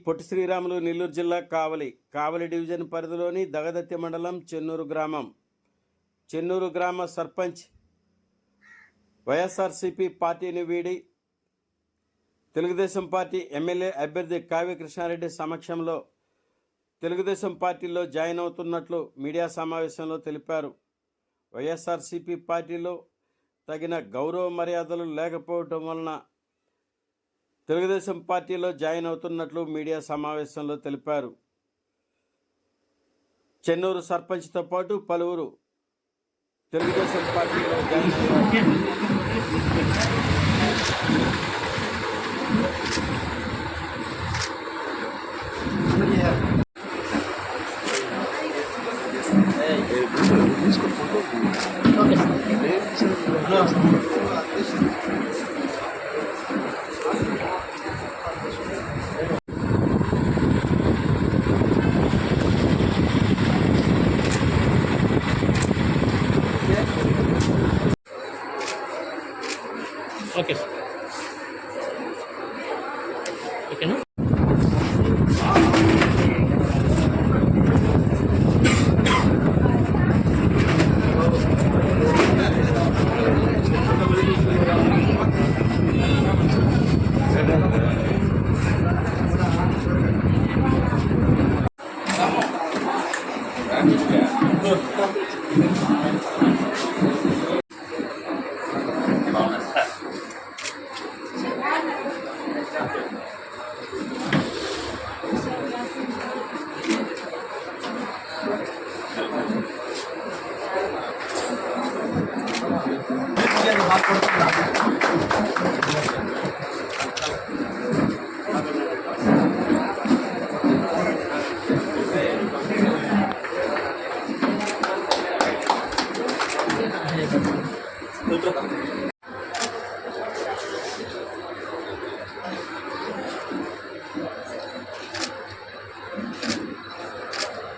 పొట్టి శ్రీరాములు నెల్లూరు జిల్లా కావలి డివిజన్ పరిధిలోని దగదత్తి మండలం చెన్నూరు గ్రామ సర్పంచ్ వైఎస్ఆర్సీపీ పార్టీని వీడి తెలుగుదేశం పార్టీ ఎమ్మెల్యే అభ్యర్థి కావ్య కృష్ణారెడ్డి సమక్షంలో తెలుగుదేశం పార్టీలో జాయిన్ అవుతున్నట్లు మీడియా సమావేశంలో తెలిపారు. వైఎస్ఆర్సీపీ పార్టీలో తగిన గౌరవ మర్యాదలు లేకపోవటం వలన తెలుగుదేశం పార్టీలో జాయిన్ అవుతున్నట్లు మీడియా సమావేశంలో తెలిపారు. చెన్నూరు సర్పంచ్తో పాటు పలువురు తెలుగుదేశం పార్టీలో జాయిన్ అయ్యారు. ఓకే సార్, ఓకేనా?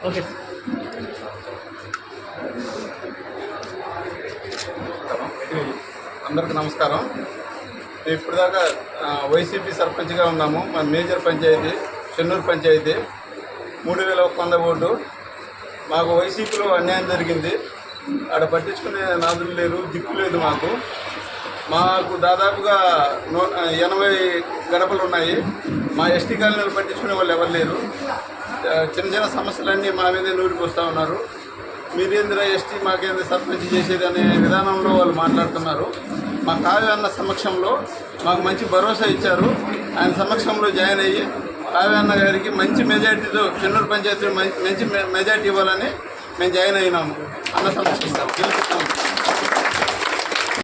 ఓకే, అందరికీ నమస్కారం. ఇప్పటిదాకా వైసీపీ సర్పంచ్గా ఉన్నాము. మన మేజర్ పంచాయతీ చెన్నూరు పంచాయతీ 3100 ఓటు. మాకు వైసీపీలో అన్యాయం జరిగింది. ఆడ పట్టించుకునే నాదులు లేరు, దిక్కు లేదు. మాకు దాదాపుగా 80 గడపలు ఉన్నాయి. మా ఎస్టీ కాలనీలు పట్టించుకునే వాళ్ళు ఎవరు లేరు. చిన్న చిన్న సమస్యలన్నీ మా మీదే నూరికి వస్తూ ఉన్నారు. మీరేంద్ర ఎస్టీ మాకేంద్ర సర్పంచ్ చేసేది అనే విధానంలో వాళ్ళు మాట్లాడుతున్నారు. మా కావ్య అన్న సమక్షంలో మాకు మంచి భరోసా ఇచ్చారు. ఆయన సమక్షంలో జాయిన్ అయ్యి కావ్య అన్న గారికి మంచి మెజార్టీతో చెన్నూరు పంచాయతీ మంచి మెజార్టీ ఇవ్వాలని మేము జాయిన్ అయినాము. అన్న సమక్షంలో గెలుపుతాము.